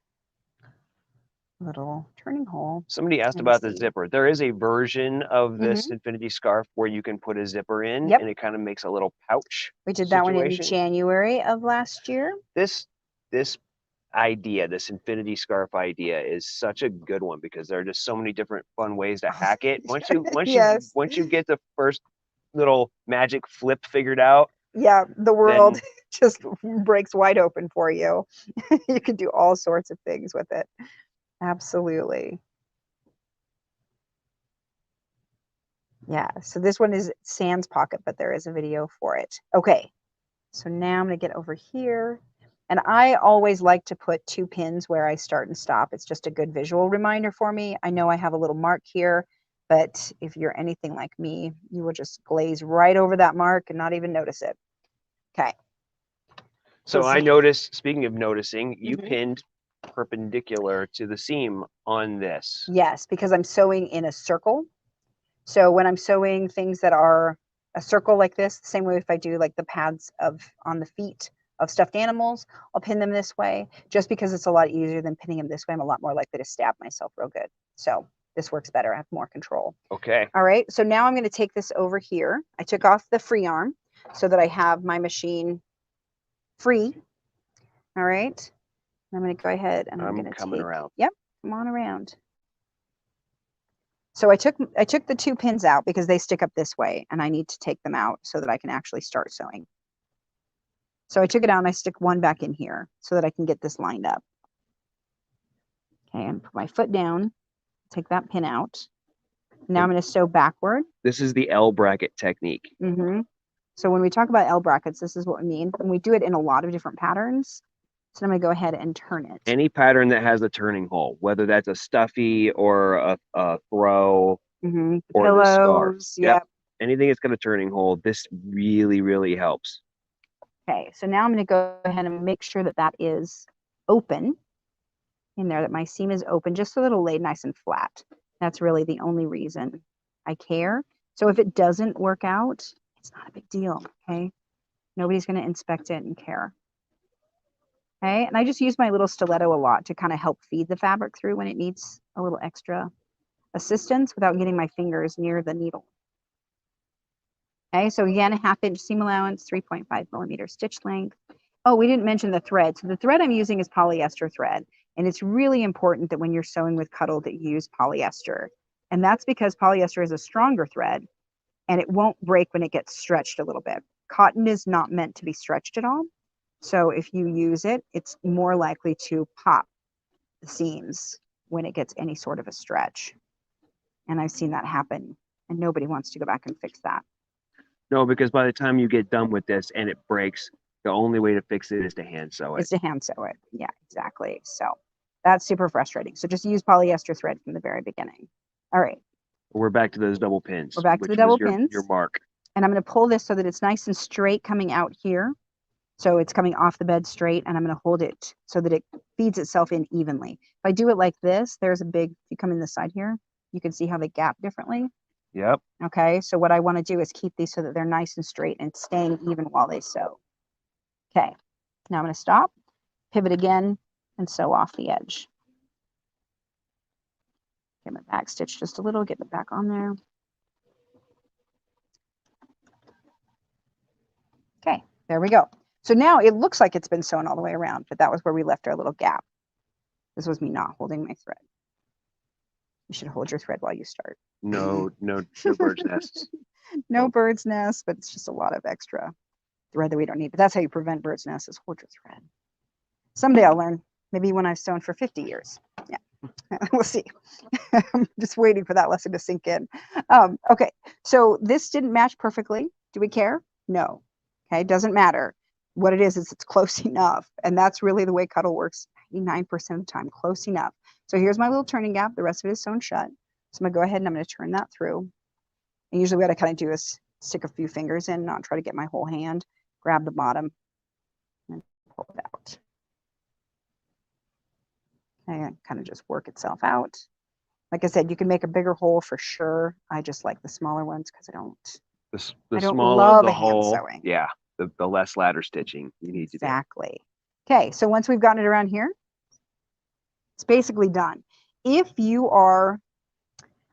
a little turning hole. Somebody asked about the zipper. There is a version of this infinity scarf where you can put a zipper in, and it kind of makes a little pouch. We did that one in January of last year. This idea, this infinity scarf idea, is such a good one because there are just so many different fun ways to hack it. Once you get the first little magic flip figured out, yeah, the world just breaks wide open for you. You can do all sorts of things with it. Absolutely. Yeah, so this one is Sans Pocket, but there is a video for it. Okay, so now I'm going to get over here. And I always like to put 2 pins where I start and stop. It's just a good visual reminder for me. I know I have a little mark here, but if you're anything like me, you will just glaze right over that mark and not even notice it. Okay. So I noticed, speaking of noticing, you pinned perpendicular to the seam on this. Yes, because I'm sewing in a circle. So when I'm sewing things that are a circle like this, the same way if I do like the pads on the feet of stuffed animals, I'll pin them this way just because it's a lot easier than pinning them this way. I'm a lot more likely to stab myself real good. So this works better. I have more control. Okay. All right. So now I'm going to take this over here. I took off the free arm so that I have my machine free. All right. I'm going to go ahead and I'm going to coming around. Yep, come on around. So I took the 2 pins out because they stick up this way, and I need to take them out so that I can actually start sewing. So I took it out and I stick one back in here so that I can get this lined up. Okay, and put my foot down, take that pin out. Now I'm going to sew backward. This is the L bracket technique. So when we talk about L brackets, this is what we mean. And we do it in a lot of different patterns. So I'm going to go ahead and turn it. Any pattern that has a turning hole, whether that's a stuffy or a throw or pillows, the scarf. Yep. Anything that's got a turning hole, this really, really helps. Okay, so now I'm going to go ahead and make sure that that is open in there, that my seam is open, just so that it'll lay nice and flat. That's really the only reason I care. So if it doesn't work out, it's not a big deal, okay? Nobody's going to inspect it and care. Okay, and I just use my little stiletto a lot to kind of help feed the fabric through when it needs a little extra assistance without getting my fingers near the needle. Okay, so again, a 1/2 inch seam allowance, 3.5 millimeter stitch length. Oh, we didn't mention the thread. So the thread I'm using is polyester thread. And it's really important that when you're sewing with Cuddle that you use polyester. And that's because polyester is a stronger thread and it won't break when it gets stretched a little bit. Cotton is not meant to be stretched at all. So if you use it, it's more likely to pop the seams when it gets any sort of a stretch. And I've seen that happen, and nobody wants to go back and fix that. No, because by the time you get done with this and it breaks, the only way to fix it is to hand sew it. Is to hand sew it. Yeah, exactly. So that's super frustrating. So just use polyester thread from the very beginning. All right. We're back to those double pins. We're back to the double pins. Your mark. And I'm going to pull this so that it's nice and straight coming out here. So it's coming off the bed straight, and I'm going to hold it so that it feeds itself in evenly. If I do it like this, there's a big, if you come in this side here, you can see how they gap differently. Yep. Okay, so what I want to do is keep these so that they're nice and straight and staying even while they sew. Okay, now I'm going to stop, pivot again, and sew off the edge. Get my back stitch just a little, get it back on there. Okay, there we go. So now it looks like it's been sewn all the way around, but that was where we left our little gap. This was me not holding my thread. You should hold your thread while you start. No bird's nests. No bird's nests, but it's just a lot of extra thread that we don't need. But that's how you prevent bird's nests, is hold your thread. Someday I'll learn. Maybe when I've sewn for 50 years. Yeah, we'll see. I'm just waiting for that lesson to sink in. Okay, so this didn't match perfectly. Do we care? No. Okay, it doesn't matter. What it is it's close enough. And that's really the way Cuddle works 99% of the time, close enough. So here's my little turning gap. The rest of it is sewn shut. So I'm going to go ahead and I'm going to turn that through. And usually what I kind of do is stick a few fingers in, not try to get my whole hand, grab the bottom, and pull it out. And kind of just work itself out. Like I said, you can make a bigger hole for sure. I just like the smaller ones because I don't smaller love the hand hole. sewing. Yeah, the less ladder stitching you need to do. Exactly. Okay, so once we've gotten it around here, it's basically done. If you are,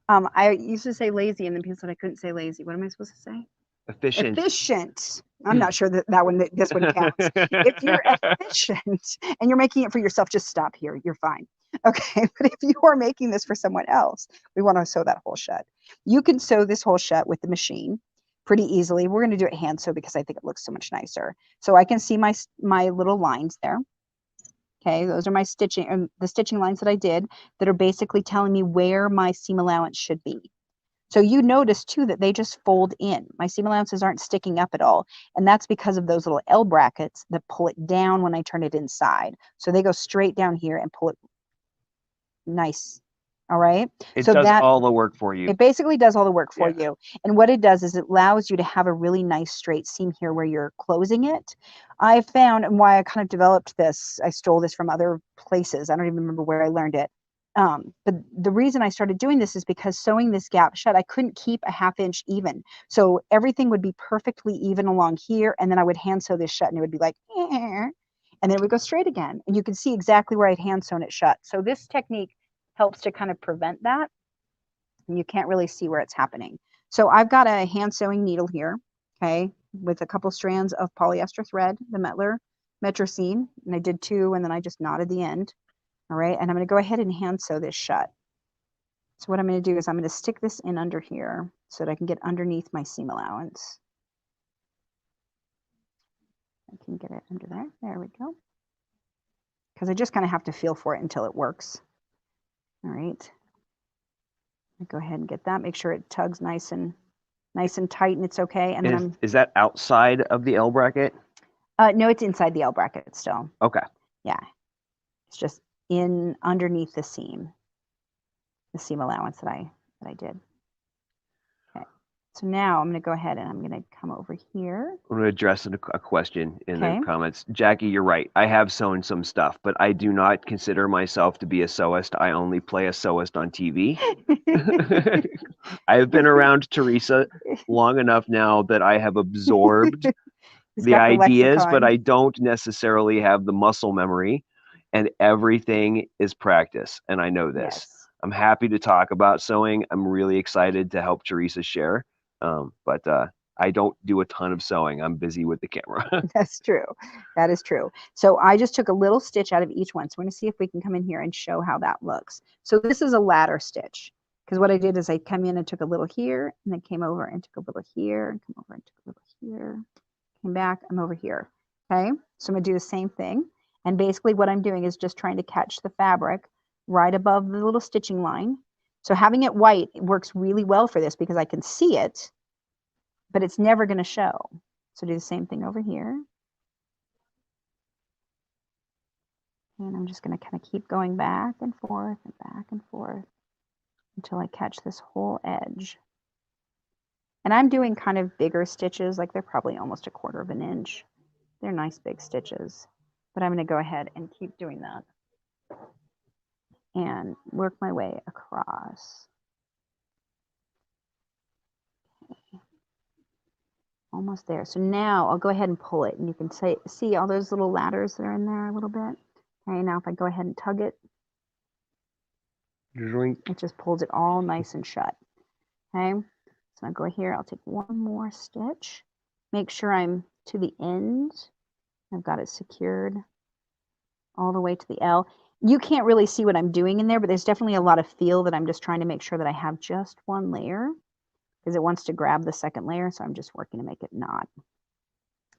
I used to say lazy, and then people said I couldn't say lazy. What am I supposed to say? Efficient. Efficient. I'm not sure that this one counts. If you're efficient and you're making it for yourself, just stop here. You're fine. Okay, but if you are making this for someone else, we want to sew that hole shut. You can sew this hole shut with the machine pretty easily. We're going to do it hand sew because I think it looks so much nicer. So I can see my little lines there. Okay, those are my stitching, the stitching lines that I did that are basically telling me where my seam allowance should be. So you notice too that they just fold in. My seam allowances aren't sticking up at all. And that's because of those little L brackets that pull it down when I turn it inside. So they go straight down here and pull it nice. All right. It so does all the work for you. It basically does all the work for you. And what it does is it allows you to have a really nice straight seam here where you're closing it. I found, and why I kind of developed this, I stole this from other places. I don't even remember where I learned it. But the reason I started doing this is because sewing this gap shut, I couldn't keep a 1/2 inch even. So everything would be perfectly even along here. And then I would hand sew this shut and it would be like, and then it would go straight again. And you can see exactly where I'd hand sewn it shut. So this technique helps to kind of prevent that. And you can't really see where it's happening. So I've got a hand sewing needle here, okay, with a couple strands of polyester thread, the Metler. I'm metro seam, and I did 2, and then I just knotted the end. All right, and I'm going to go ahead and hand sew this shut. So what I'm going to do is I'm going to stick this in under here so that I can get underneath my seam allowance. I can get it under there. There we go. Because I just kind of have to feel for it until it works. All right. Go ahead and get that. Make sure it tugs nice and tight, and it's okay. And then is that outside of the L bracket? No, it's inside the L bracket still. Okay. Yeah, it's just in underneath the seam allowance that I did. Okay. So now I'm going to go ahead and I'm going to come over here. I'm going to address a question in the comments. Jackie, you're right. I have sewn some stuff, but I do not consider myself to be a sewist. I only play a sewist on TV. I've been around Teresa long enough now that I have absorbed the ideas, but I don't necessarily have the muscle memory, and everything is practice. And I know this. Yes. I'm happy to talk about sewing. I'm really excited to help Teresa share. But I don't do a ton of sewing. I'm busy with the camera. That's true. That is true. So I just took a little stitch out of each one. So we're going to see if we can come in here and show how that looks. So this is a ladder stitch, because what I did is I come in and took a little here, and then came over and took a little here, and come over and took a little here, came back, I'm over here. Okay, so I'm going to do the same thing. And basically what I'm doing is just trying to catch the fabric right above the little stitching line. So having it white, it works really well for this because I can see it, but it's never going to show. So do the same thing over here. And I'm just going to kind of keep going back and forth and back and forth until I catch this whole edge. And I'm doing kind of bigger stitches, like they're probably almost 1/4 of an inch. They're nice big stitches, but I'm going to go ahead and keep doing that and work my way across. Okay. Almost there. So now I'll go ahead and pull it, and you can see all those little ladders that are in there a little bit. Okay, now if I go ahead and tug it, it just pulls it all nice and shut. Okay, so I'll go here, I'll take one more stitch, make sure I'm to the end. I've got it secured all the way to the L. You can't really see what I'm doing in there, but there's definitely a lot of feel that I'm just trying to make sure that I have just one layer, because it wants to grab the second layer, so I'm just working to make it knot.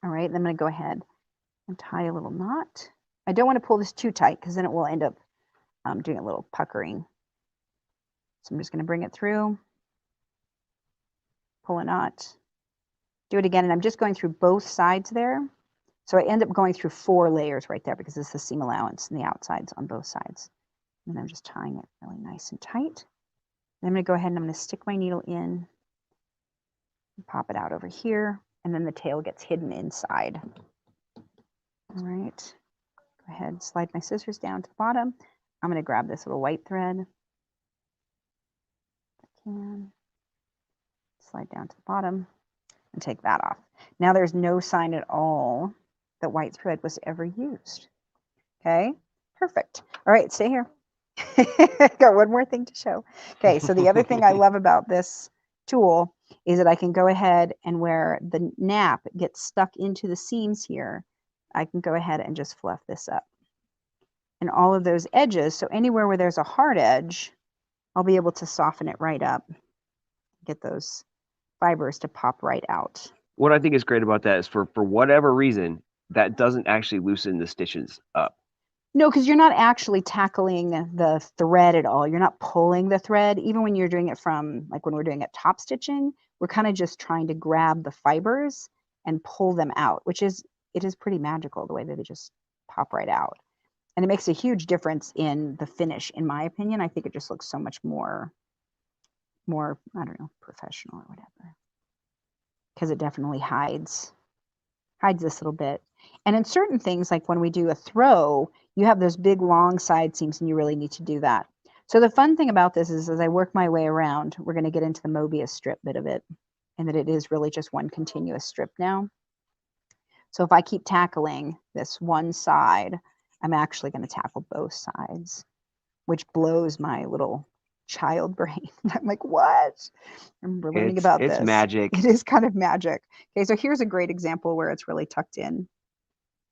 All right, then I'm going to go ahead and tie a little knot. I don't want to pull this too tight because then it will end up doing a little puckering. So I'm just going to bring it through, pull a knot, do it again, and I'm just going through both sides there. So I end up going through 4 layers right there because this is the seam allowance and the outsides on both sides. And I'm just tying it really nice and tight. Then I'm going to go ahead and I'm going to stick my needle in, and pop it out over here, and then the tail gets hidden inside. All right, go ahead, slide my scissors down to the bottom. I'm going to grab this little white thread. If I can. Slide down to the bottom and take that off. Now there's no sign at all that white thread was ever used. Okay, perfect. All right, stay here. Got one more thing to show. Okay, so the other thing I love about this tool is that I can go ahead and where the nap gets stuck into the seams here, I can go ahead and just fluff this up. And all of those edges, so anywhere where there's a hard edge, I'll be able to soften it right up, get those fibers to pop right out. What I think is great about that is for whatever reason, that doesn't actually loosen the stitches up. No, because you're not actually tackling the thread at all. You're not pulling the thread. Even when you're doing it from, like when we're doing it top stitching, we're kind of just trying to grab the fibers and pull them out, it is pretty magical the way that they just pop right out. And it makes a huge difference in the finish, in my opinion. I think it just looks so much more, I don't know, professional or whatever. Because it definitely hides this little bit. And in certain things, like when we do a throw, you have those big long side seams and you really need to do that. So the fun thing about this is as I work my way around, we're going to get into the Mobius strip bit of it, and that it is really just one continuous strip now. So if I keep tackling this one side, I'm actually going to tackle both sides, which blows my little child brain. I'm like, what? We're learning about this. It's magic. It is kind of magic. Okay, so here's a great example where it's really tucked in.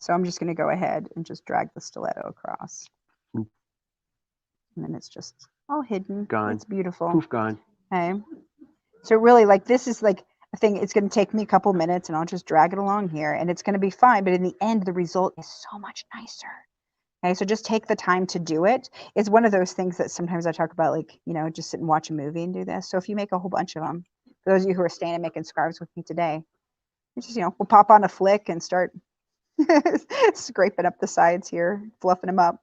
So I'm just going to go ahead and just drag the stiletto across. Mm. And then it's just all hidden. Gone. It's beautiful. Poof, gone. Okay. So really, like, this is like a thing. It's going to take me a couple minutes and I'll just drag it along here and it's going to be fine. But in the end, the result is so much nicer. Okay. So just take the time to do it. It's one of those things that sometimes I talk about, like, you know, just sit and watch a movie and do this. So if you make a whole bunch of them, for those of you who are staying and making scarves with me today, it's just, you know, we'll pop on a flick and start scraping up the sides here, fluffing them up.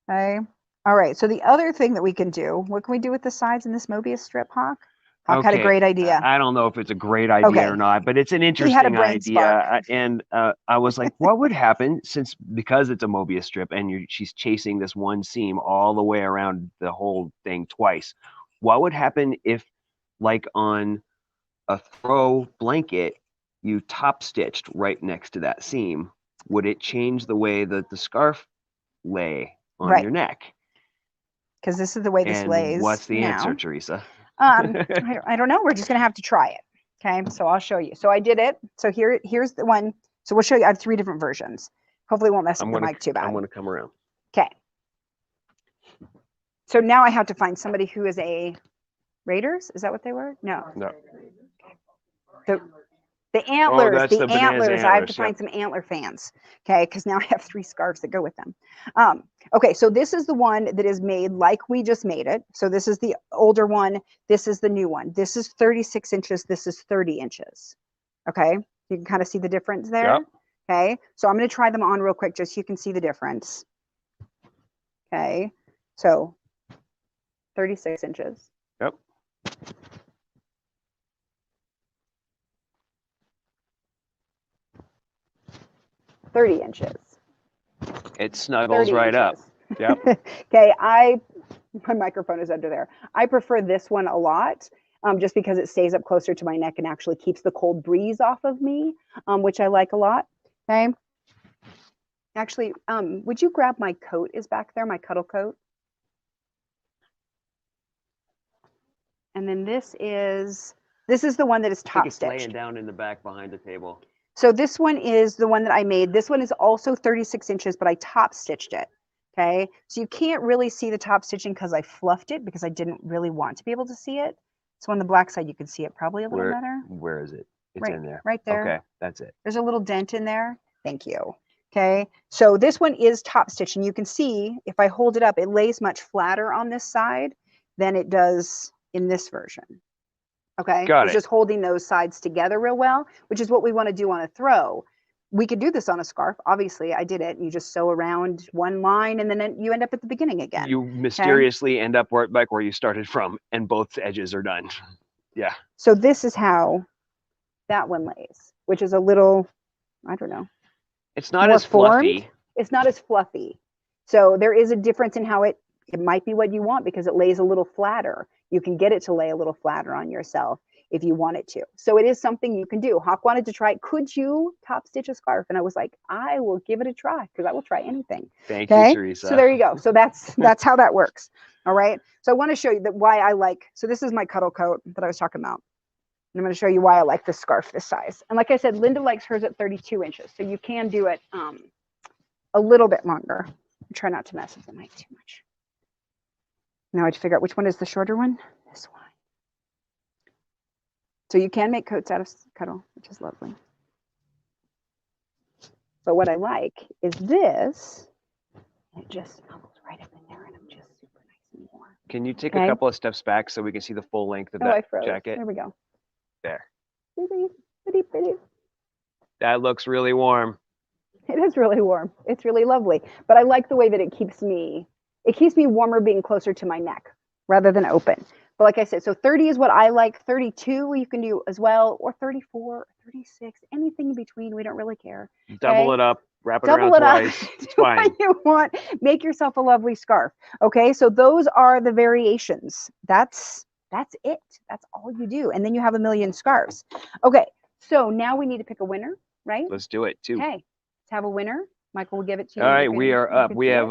Okay. All right. So the other thing that we can do, what can we do with the sides in this Mobius strip, Hawk? Hawk had a great idea. I don't know if it's a great idea or not, but it's an interesting idea. And I was like, what would happen because it's a Mobius strip and she's chasing this one seam all the way around the whole thing twice. What would happen if, like on a throw blanket, you top stitched right next to that seam? Would it change the way that the scarf lay on your neck? Because this is the way this lays. What's the answer, Teresa? I don't know. We're just going to have to try it. Okay. So I'll show you. So I did it. So here's the one. So we'll show you. I have 3 different versions. Hopefully it won't mess up the mic too bad. I'm going to come around. Okay. So now I have to find somebody who is a Raiders. Is that what they were? No. The antlers, the antlers. I have to find some antler fans. Okay, because now I have 3 scarves that go with them. Okay, so this is the one that is made like we just made it. So this is the older one. This is the new one. This is 36 inches. This is 30 inches. Okay, you can kind of see the difference there. Yep. Okay, so I'm going to try them on real quick just so you can see the difference. Okay, so 36 inches. Yep. $30 inches. It snuggles right up. Yep. Okay, my microphone is under there. I prefer this one a lot, just because it stays up closer to my neck and actually keeps the cold breeze off of me, which I like a lot. Okay. Actually, would you grab my coat is back there, my Cuddle coat? And then this is the one that is top stitched. It's laying down in the back behind the table. So this one is the one that I made. This one is also 36 inches, but I top stitched it. Okay. So you can't really see the top stitching because I fluffed it because I didn't really want to be able to see it. So on the black side, you can see it probably a little better. Where is it? It's in there. Right there. Okay. That's it. There's a little dent in there. Thank you. Okay. So this one is top stitch and you can see if I hold it up, it lays much flatter on this side than it does in this version. Okay, it's just holding those sides together real well, which is what we want to do on a throw. We could do this on a scarf. Obviously, I did it. You just sew around one line and then you end up at the beginning again. You mysteriously end up right back where you started from and both edges are done. Yeah. So this is how that one lays, which is a little, I don't know. It's not as fluffy. It's not as fluffy. So there is a difference in how it might be what you want because it lays a little flatter. You can get it to lay a little flatter on yourself if you want it to. So it is something you can do. Hawk wanted to try it. Could you top stitch a scarf? And I was like, I will give it a try because I will try anything. Thank you, Teresa. So there you go. So that's how that works. All right. So I want to show you why I like, so this is my Cuddle coat that I was talking about. And I'm going to show you why I like this scarf this size. And like I said, Linda likes hers at 32 inches. So you can do it a little bit longer. Try not to mess with the mic too much. Now I have to figure out which one is the shorter one. This one. So you can make coats out of Cuddle, which is lovely. But what I like is this. It just snuggles right up in there, and I'm just super nice and warm. Can you take a couple of steps back so we can see the full length of that jacket? There we go. There. That looks really warm. It is really warm. It's really lovely. But I like the way that it keeps me warmer being closer to my neck rather than open. But like I said, so 30 is what I like. 32 you can do as well, or 34, or 36, anything in between. We don't really care. Double it up, wrap it around twice. It's fine. What you want. Make yourself a lovely scarf. Okay, so those are the variations. That's it. That's all you do. And then you have a million scarves. Okay, so now we need to pick a winner, right? Let's do it too. Okay, let's have a winner. Michael will give it to you. All right, we are up. We have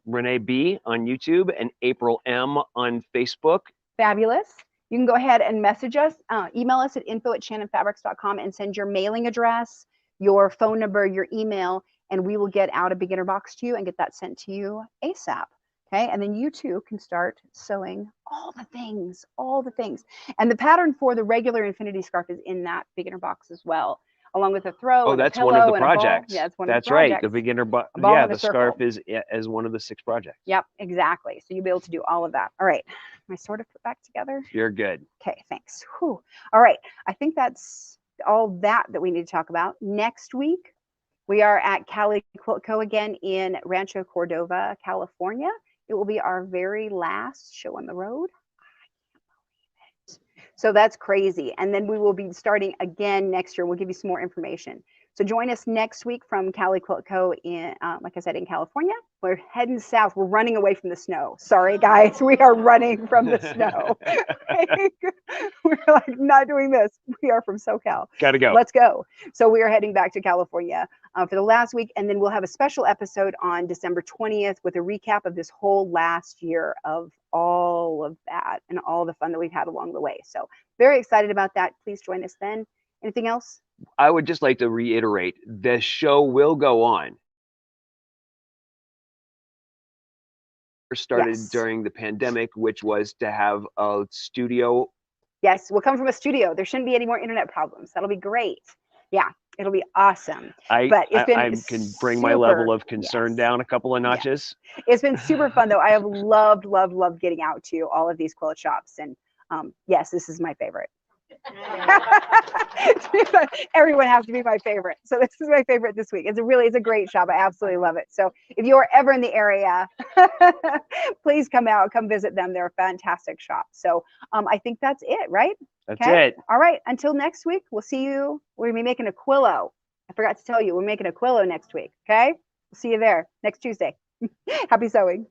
Renee B on YouTube and April M on Facebook. Fabulous. You can go ahead and message us, email us at info@shannonfabrics.com and send your mailing address, your phone number, your email, and we will get out a beginner box to you and get that sent to you ASAP. Okay, and then you too can start sewing all the things, all the things. And the pattern for the regular infinity scarf is in that beginner box as well, along with a throw and a pillow one of the and a ball. projects. Yeah, it's one That's of the projects. right. The beginner box. A ball Yeah, and a the scarf circle. is as one of the 6 projects. Yep, exactly. So you'll be able to do all of that. All right. Am I sort of put back together? You're good. Okay, thanks. Whew. All right. I think that's all that we need to talk about. Next week, we are at Cali Quilt Co. again in Rancho Cordova, California. It will be our very last show on the road. I can't believe it. So that's crazy. And then we will be starting again next year. We'll give you some more information. So join us next week from Cali Quilt Co. in, like I said, in California. We're heading south. We're running away from the snow. Sorry, guys. We are running from the snow. We're like not doing this. We are from SoCal. Gotta go. Let's go. So we are heading back to California for the last week. And then we'll have a special episode on December 20th with a recap of this whole last year of all of that and all the fun that we've had along the way. So very excited about that. Please join us then. Anything else? I would just like to reiterate, the show will go on. Started during the pandemic, which was to have a studio. Yes, we'll come from a studio. There shouldn't be any more internet problems. That'll be great. Yeah, it'll be awesome. But I can bring my level of concern down a couple of notches. Yeah. It's been super fun though. I have loved getting out to all of these quilt shops. And yes, this is my favorite. Everyone has to be my favorite. So this is my favorite this week. It's a great shop. I absolutely love it. So if you are ever in the area, please come out, come visit them. They're a fantastic shop. So I think that's it, right? That's it. All right. Until next week, we'll see you. We're gonna be making a quillo. I forgot to tell you, we're making a quillo next week. Okay. We'll see you there next Tuesday. Happy sewing.